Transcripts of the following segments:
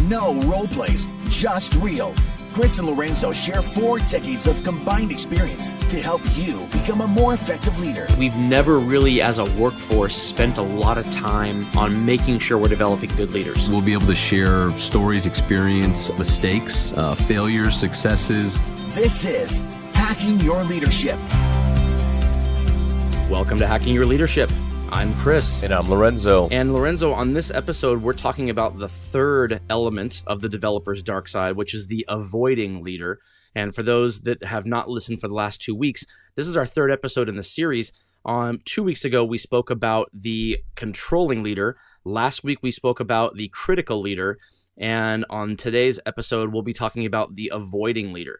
No role plays, just real. Chris and Lorenzo share 4 decades of combined experience to help you become a more effective leader. We've never really, as a workforce, spent a lot of time on making sure we're developing good leaders. We'll be able to share stories, experience, mistakes, failures, successes. This is Hacking Your Leadership. Welcome to Hacking Your Leadership. I'm Chris. And I'm Lorenzo. And Lorenzo, on this episode, we're talking about the third element of the developer's dark side, which is the avoiding leader. And for those that have not listened for the last 2 weeks, this is our third episode in the series. 2 weeks ago, we spoke about the controlling leader. Last week, we spoke about the critical leader. And on today's episode, we'll be talking about the avoiding leader.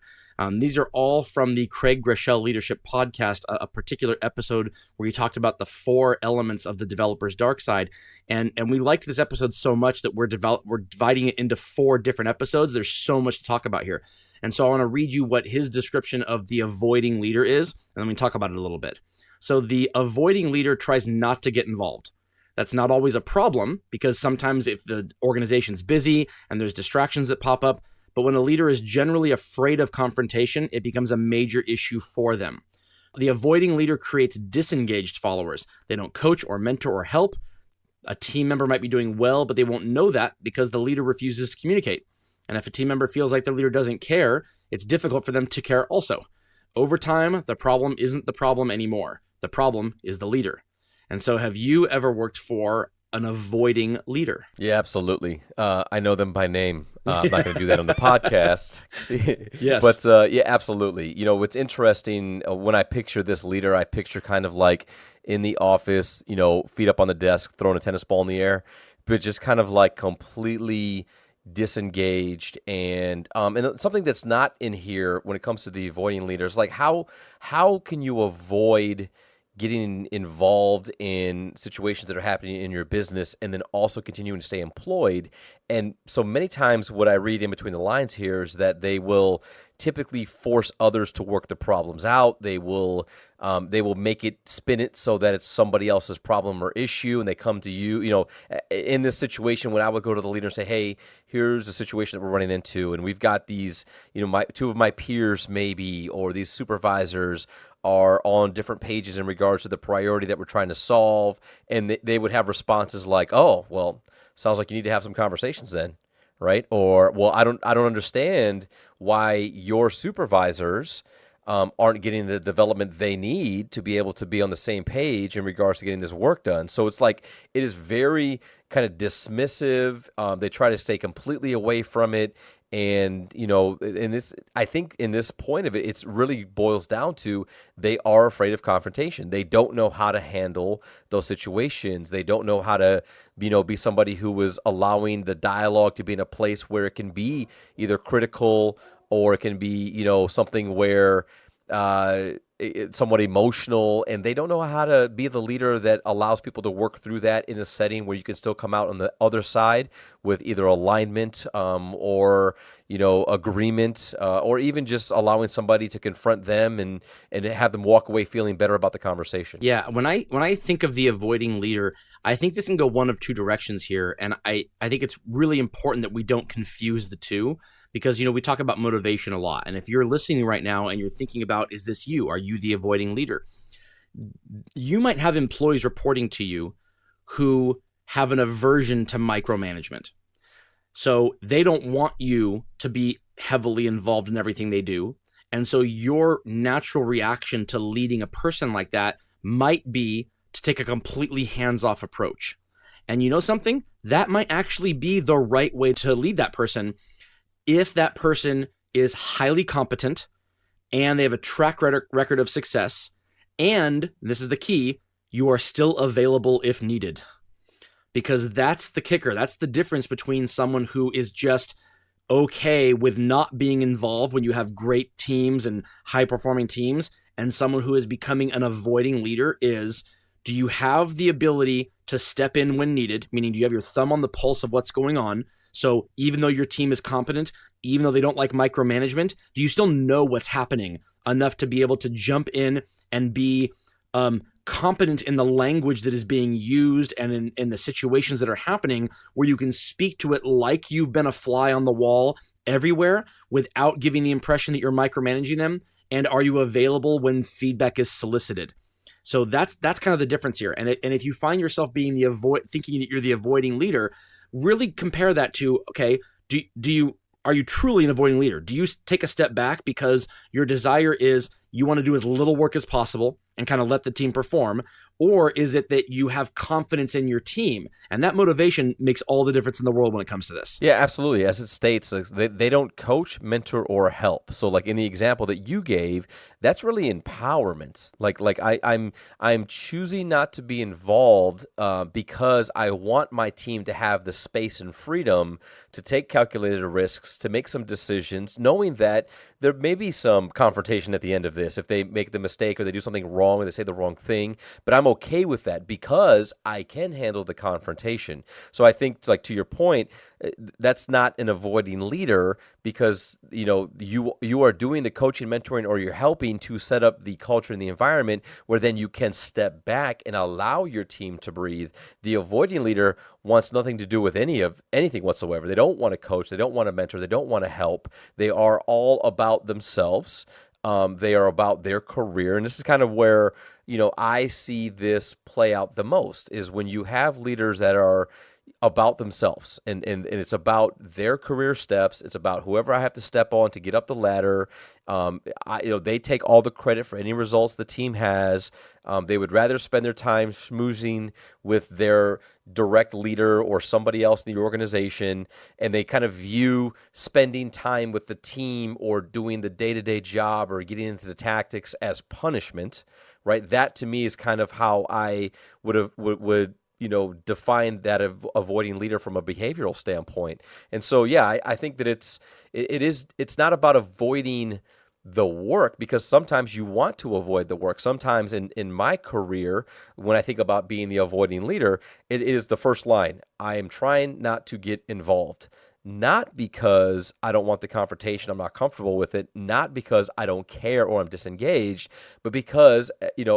These are all from the Craig Groeschel Leadership Podcast, a particular episode where he talked about the 4 elements of the developer's dark side. And we liked this episode so much that we're dividing it into 4 different episodes. There's so much to talk about here. And so I want to read you what his description of the avoiding leader is, and then we talk about it a little bit. So the avoiding leader tries not to get involved. That's not always a problem, because sometimes if the organization's busy and there's distractions that pop up, but when a leader is generally afraid of confrontation, it becomes a major issue for them. The avoiding leader creates disengaged followers. They don't coach or mentor or help. A team member might be doing well, but they won't know that because the leader refuses to communicate. And if a team member feels like the leader doesn't care, it's difficult for them to care also. Over time, the problem isn't the problem anymore. The problem is the leader. And so have you ever worked for an avoiding leader? Yeah, absolutely. I know them by name. I'm not going to do that on the podcast. Yes. But yeah, absolutely. You know, what's interesting, when I picture this leader, I picture kind of like in the office, you know, feet up on the desk, throwing a tennis ball in the air, but just kind of like completely disengaged. And something that's not in here when it comes to the avoiding leaders, like how can you avoid getting involved in situations that are happening in your business and then also continuing to stay employed? And so many times what I read in between the lines here is that they will typically force others to work the problems out. They will make it, spin it so that it's somebody else's problem or issue, and they come to you. You know, in this situation, when I would go to the leader and say, hey, here's a situation that we're running into, and we've got these, you know, 2 of my peers maybe, or these supervisors are on different pages in regards to the priority that we're trying to solve, and they would have responses like, oh, well, sounds like you need to have some conversations then, right? Or, well, I don't understand why your supervisors aren't getting the development they need to be able to be on the same page in regards to getting this work done. So it's like, it is very kind of dismissive. They try to stay completely away from it. And, you know, I think in this point of it, it's really boils down to they are afraid of confrontation. They don't know how to handle those situations. They don't know how to, you know, be somebody who is allowing the dialogue to be in a place where it can be either critical or it can be, you know, something where it's somewhat emotional, and they don't know how to be the leader that allows people to work through that in a setting where you can still come out on the other side with either alignment or, you know, agreement, or even just allowing somebody to confront them and have them walk away feeling better about the conversation. Yeah, when I think of the avoiding leader, I think this can go one of 2 directions here, and I think it's really important that we don't confuse the two. Because, you know, we talk about motivation a lot. And if you're listening right now and you're thinking about, is this you? Are you the avoiding leader? You might have employees reporting to you who have an aversion to micromanagement. So they don't want you to be heavily involved in everything they do. And so your natural reaction to leading a person like that might be to take a completely hands-off approach. And you know something? That might actually be the right way to lead that person if that person is highly competent and they have a track record of success, and this is the key, you are still available if needed. Because that's the kicker. That's the difference between someone who is just okay with not being involved when you have great teams and high-performing teams, and someone who is becoming an avoiding leader is, do you have the ability to step in when needed? Meaning, do you have your thumb on the pulse of what's going on? So even though your team is competent, even though they don't like micromanagement, do you still know what's happening enough to be able to jump in and be competent in the language that is being used and in the situations that are happening, where you can speak to it like you've been a fly on the wall everywhere without giving the impression that you're micromanaging them? And are you available when feedback is solicited? So that's kind of the difference here. And if you find yourself being thinking that you're the avoiding leader, really compare that to, okay, are you truly an avoiding leader? Do you take a step back because your desire is you want to do as little work as possible and kind of let the team perform? Or is it that you have confidence in your team? And that motivation makes all the difference in the world when it comes to this. Yeah, absolutely. As it states, they don't coach, mentor, or help. So like in the example that you gave, that's really empowerment. I'm choosing not to be involved because I want my team to have the space and freedom to take calculated risks, to make some decisions, knowing that there may be some confrontation at the end of this if they make the mistake or they do something wrong or they say the wrong thing. But I'm okay with that because I can handle the confrontation. So I think, like to your point, that's not an avoiding leader, because you are doing the coaching, mentoring, or you're helping to set up the culture and the environment where then you can step back and allow your team to breathe. The avoiding leader wants nothing to do with anything whatsoever. They don't want to coach, they don't want to mentor, they don't want to help. They are all about themselves. They are about their career, and this is kind of where I see this play out the most, is when you have leaders that are about themselves and it's about their career steps. It's about whoever I have to step on to get up the ladder. They take all the credit for any results the team has. They would rather spend their time schmoozing with their direct leader or somebody else in the organization, and they kind of view spending time with the team or doing the day-to-day job or getting into the tactics as punishment, right? That to me is kind of how I would define that avoiding leader from a behavioral standpoint. And so, yeah, I think that it's not about avoiding the work, because sometimes you want to avoid the work. Sometimes in my career, when I think about being the avoiding leader, it is the first line. I am trying not to get involved. Not because I don't want the confrontation, I'm not comfortable with it, not because I don't care or I'm disengaged, but because,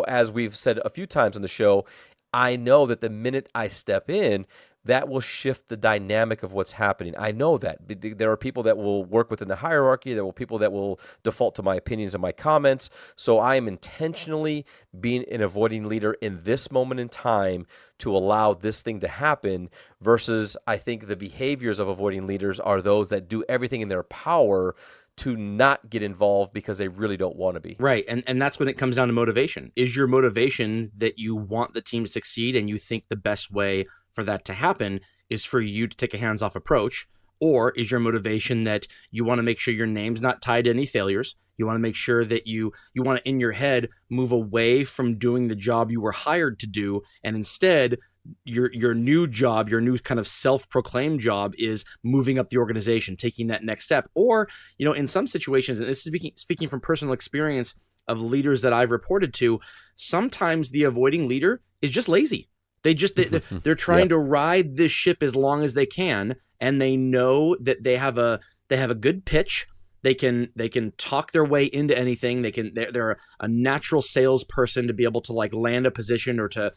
as we've said a few times on the show, I know that the minute I step in, that will shift the dynamic of what's happening. I know that. There are people that will work within the hierarchy. There will people that will default to my opinions and my comments. So I am intentionally being an avoiding leader in this moment in time to allow this thing to happen, versus I think the behaviors of avoiding leaders are those that do everything in their power to not get involved because they really don't want to be. Right. And that's when it comes down to motivation. Is your motivation that you want the team to succeed and you think the best way for that to happen is for you to take a hands-off approach? Or is your motivation that you want to make sure your name's not tied to any failures? You want to make sure that you want to, in your head, move away from doing the job you were hired to do, and instead your new job, your new kind of self-proclaimed job, is moving up the organization, taking that next step. Or, in some situations, and this is speaking from personal experience of leaders that I've reported to, sometimes the avoiding leader is just lazy. They're trying to ride this ship as long as they can, and they know that they have a good pitch. They can talk their way into anything. They're a natural salesperson to be able to land a position or to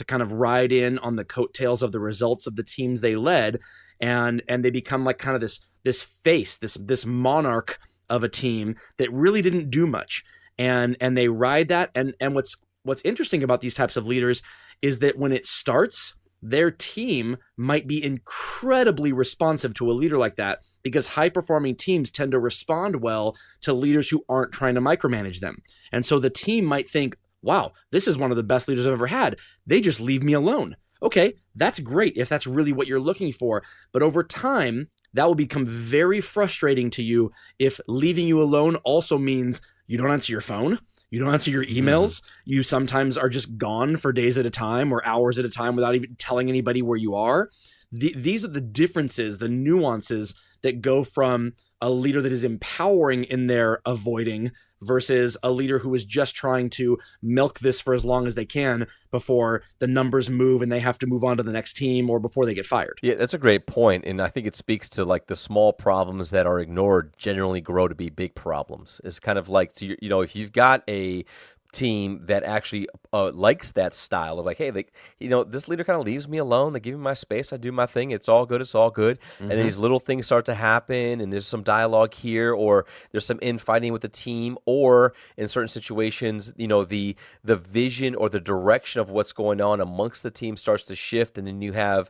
kind of ride in on the coattails of the results of the teams they led, and they become like kind of this face, this monarch of a team that really didn't do much, and they ride that. And what's interesting about these types of leaders is that when it starts, their team might be incredibly responsive to a leader like that, because high-performing teams tend to respond well to leaders who aren't trying to micromanage them. And so the team might think, wow, this is one of the best leaders I've ever had. They just leave me alone. Okay, that's great if that's really what you're looking for. But over time, that will become very frustrating to you if leaving you alone also means you don't answer your phone. You don't answer your emails. You sometimes are just gone for days at a time or hours at a time without even telling anybody where you are. These are the differences, the nuances that go from a leader that is empowering in their avoiding versus a leader who is just trying to milk this for as long as they can before the numbers move and they have to move on to the next team or before they get fired. Yeah, that's a great point. And I think it speaks to the small problems that are ignored generally grow to be big problems. It's kind of like, if you've got a team that actually likes that style of like, hey, this leader kind of leaves me alone. They give me my space. I do my thing. It's all good. It's all good. And then these little things start to happen, and there's some dialogue here, or there's some infighting with the team, or in certain situations, the vision or the direction of what's going on amongst the team starts to shift, and then you have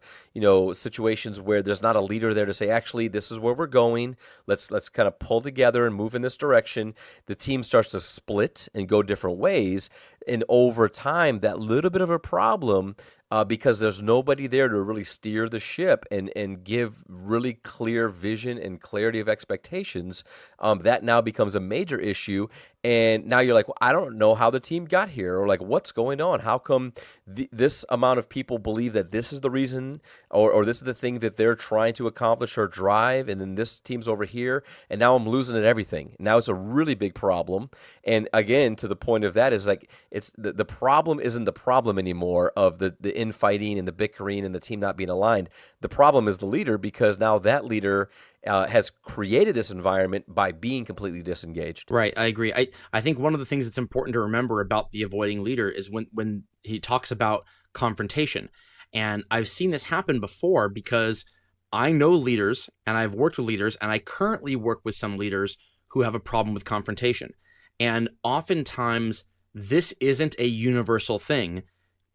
situations where there's not a leader there to say, actually, this is where we're going. Let's kind of pull together and move in this direction. The team starts to split and go different ways, and over time, that little bit of a problem, because there's nobody there to really steer the ship and give really clear vision and clarity of expectations, that now becomes a major issue. And now you're like, well, I don't know how the team got here, or like, what's going on? How come this amount of people believe that this is the reason, or this is the thing that they're trying to accomplish or drive, and then this team's over here, and now I'm losing at everything. Now it's a really big problem. And again, to the point of that is like, it's the problem isn't the problem anymore of the infighting and the bickering and the team not being aligned. The problem is the leader, because now that leader has created this environment by being completely disengaged. Right, I agree. I think one of the things that's important to remember about the avoiding leader is when he talks about confrontation. And I've seen this happen before, because I know leaders and I've worked with leaders, and I currently work with some leaders who have a problem with confrontation. And oftentimes this isn't a universal thing.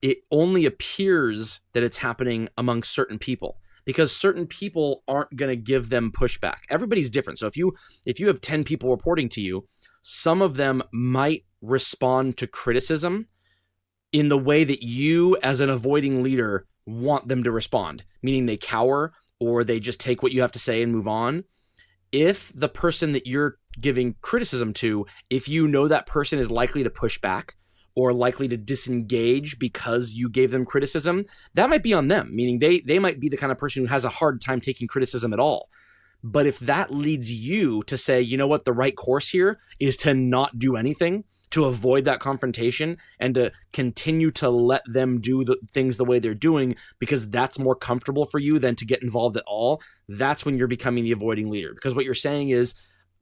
It only appears that it's happening among certain people, because certain people aren't going to give them pushback. Everybody's different. So if you have 10 people reporting to you, some of them might respond to criticism in the way that you, as an avoiding leader, want them to respond, meaning they cower or they just take what you have to say and move on. If the person that you're giving criticism to, if you know that person is likely to push back or likely to disengage because you gave them criticism, that might be on them, meaning they might be the kind of person who has a hard time taking criticism at all. But if that leads you to say, you know what, the right course here is to not do anything, to avoid that confrontation, and to continue to let them do the things the way they're doing because that's more comfortable for you than to get involved at all, that's when you're becoming the avoiding leader. Because what you're saying is,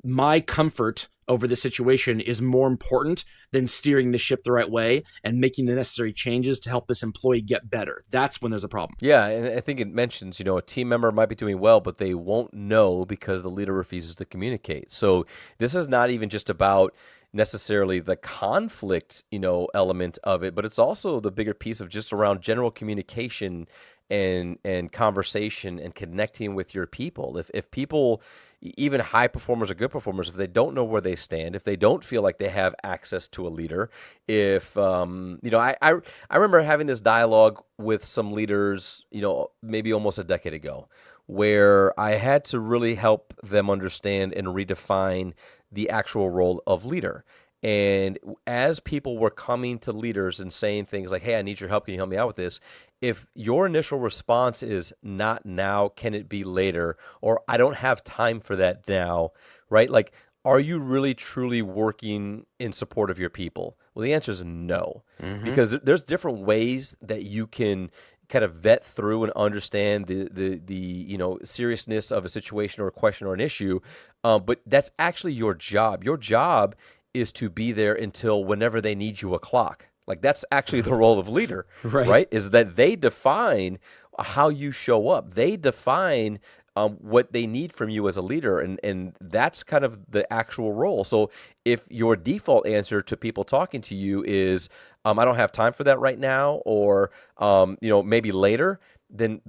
my comfort over the situation is more important than steering the ship the right way and making the necessary changes to help this employee get better. That's when there's a problem. Yeah, and I think it mentions, a team member might be doing well, but they won't know because the leader refuses to communicate. So this is not even just about necessarily the conflict, element of it, but it's also the bigger piece of just around general communication and conversation and connecting with your people. If people, even high performers or good performers, if they don't know where they stand, if they don't feel like they have access to a leader, if I remember having this dialogue with some leaders, maybe almost a decade ago, where I had to really help them understand and redefine the actual role of leader. And as people were coming to leaders and saying things like, hey, I need your help. Can you help me out with this? If your initial response is not now, can it be later? Or I don't have time for that now, right? Like, are you really truly working in support of your people? Well, the answer is no, because there's different ways that you can kind of vet through and understand the seriousness of a situation or a question or an issue. But that's actually your job. Your job is to be there until whenever they need you o'clock. Like, that's actually the role of leader, right? Is that they define how you show up. They define what they need from you as a leader, and that's kind of the actual role. So if your default answer to people talking to you is, I don't have time for that right now, or maybe later, then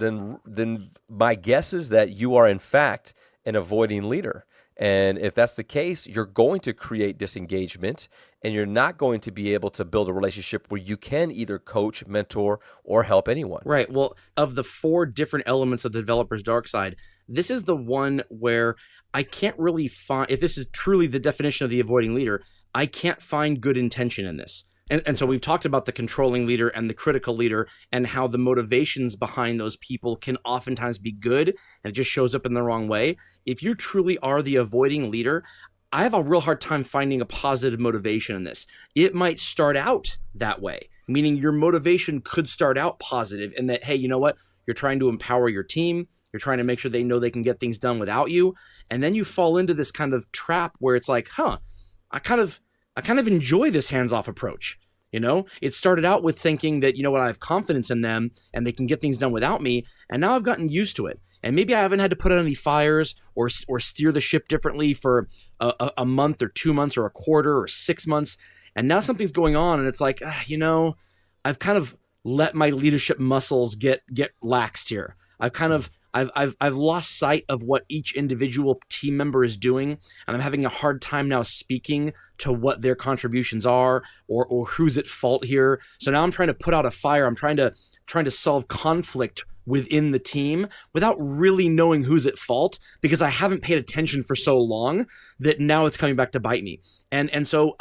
my guess is that you are in fact an avoiding leader. And if that's the case, you're going to create disengagement, and you're not going to be able to build a relationship where you can either coach, mentor, or help anyone. Right. Well, of the 4 different elements of the developer's dark side, this is the one where I can't really find, if this is truly the definition of the avoiding leader, I can't find good intention in this. And so we've talked about the controlling leader and the critical leader and how the motivations behind those people can oftentimes be good, and it just shows up in the wrong way. If you truly are the avoiding leader, I have a real hard time finding a positive motivation in this. It might start out that way, meaning your motivation could start out positive in that, hey, you know what? You're trying to empower your team. You're trying to make sure they know they can get things done without you. And then you fall into this kind of trap where it's like, I kind of I kind of enjoy this hands-off approach. It started out with thinking that, I have confidence in them and they can get things done without me. And now I've gotten used to it. And maybe I haven't had to put out any fires or steer the ship differently for a month or 2 months or a quarter or 6 months. And now something's going on and it's like, I've kind of let my leadership muscles get laxed here. I've lost sight of what each individual team member is doing, and I'm having a hard time now speaking to what their contributions are or who's at fault here. So now I'm trying to put out a fire. I'm trying to solve conflict within the team without really knowing who's at fault, because I haven't paid attention for so long that now it's coming back to bite me. And so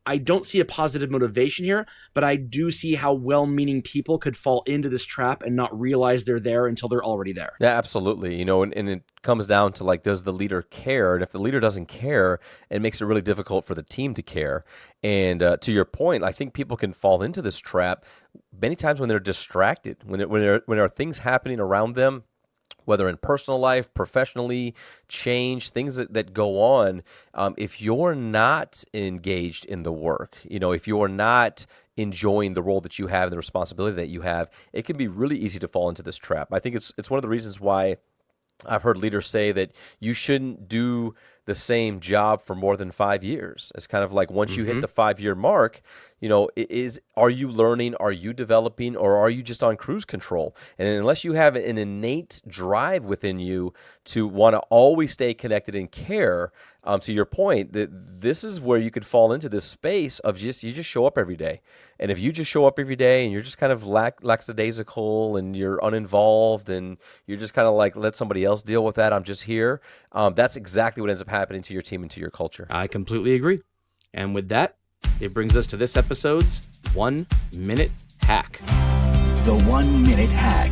I don't see a positive motivation here, but I do see how well-meaning people could fall into this trap and not realize they're there until they're already there. Yeah, absolutely. And it comes down to, like, does the leader care? And if the leader doesn't care, it makes it really difficult for the team to care. And to your point, I think people can fall into this trap many times when they're distracted, when there are things happening around them, whether in personal life, professionally, change, things that go on. If you're not engaged in the work, if you're not enjoying the role that you have and the responsibility that you have, it can be really easy to fall into this trap. I think it's one of the reasons why I've heard leaders say that you shouldn't do the same job for more than 5 years. It's kind of like once you hit the 5-year mark, are you learning, are you developing, or are you just on cruise control? And unless you have an innate drive within you to want to always stay connected and care, to your point, that this is where you could fall into this space of you just show up every day. And if you just show up every day and you're just kind of lackadaisical and you're uninvolved and you're just kind of like, let somebody else deal with that, I'm just here, that's exactly what ends up happening to your team and to your culture. I completely agree. And with that, it brings us to this episode's 1 Minute Hack. The 1 Minute Hack.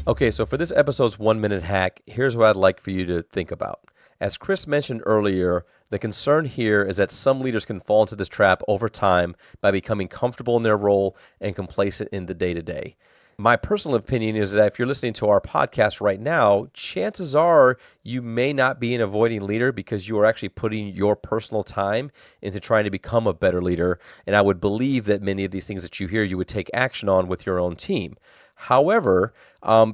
Okay, so for this episode's 1 Minute Hack, here's what I'd like for you to think about. As Chris mentioned earlier, the concern here is that some leaders can fall into this trap over time by becoming comfortable in their role and complacent in the day-to-day. My personal opinion is that if you're listening to our podcast right now, chances are you may not be an avoiding leader because you are actually putting your personal time into trying to become a better leader. And I would believe that many of these things that you hear, you would take action on with your own team. However,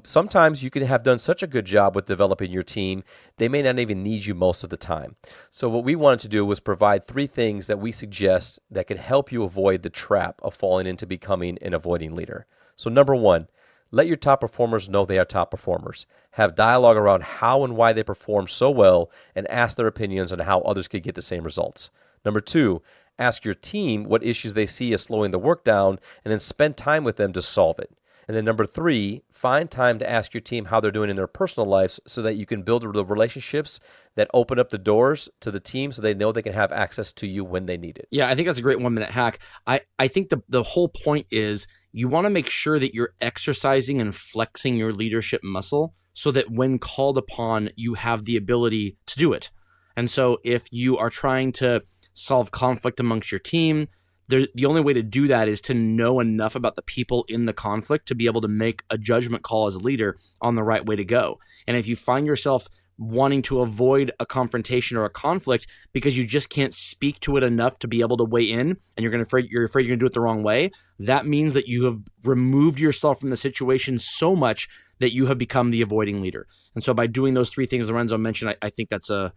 sometimes you can have done such a good job with developing your team, they may not even need you most of the time. So what we wanted to do was provide 3 things that we suggest that can help you avoid the trap of falling into becoming an avoiding leader. So number 1, let your top performers know they are top performers. Have dialogue around how and why they perform so well and ask their opinions on how others could get the same results. Number 2, ask your team what issues they see as slowing the work down and then spend time with them to solve it. And then number 3, find time to ask your team how they're doing in their personal lives so that you can build the relationships that open up the doors to the team so they know they can have access to you when they need it. Yeah, I think that's a great 1 minute hack. I think the whole point is you want to make sure that you're exercising and flexing your leadership muscle so that when called upon, you have the ability to do it. And so if you are trying to solve conflict amongst your team, the only way to do that is to know enough about the people in the conflict to be able to make a judgment call as a leader on the right way to go. And if you find yourself wanting to avoid a confrontation or a conflict because you just can't speak to it enough to be able to weigh in, and you're afraid you're going to do it the wrong way, that means that you have removed yourself from the situation so much that you have become the avoiding leader. And so by doing those 3 things Lorenzo mentioned, I think that's a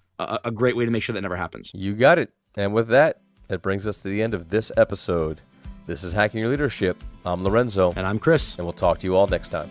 great way to make sure that never happens. You got it. And with that, it brings us to the end of this episode. This is Hacking Your Leadership. I'm Lorenzo. And I'm Chris. And we'll talk to you all next time.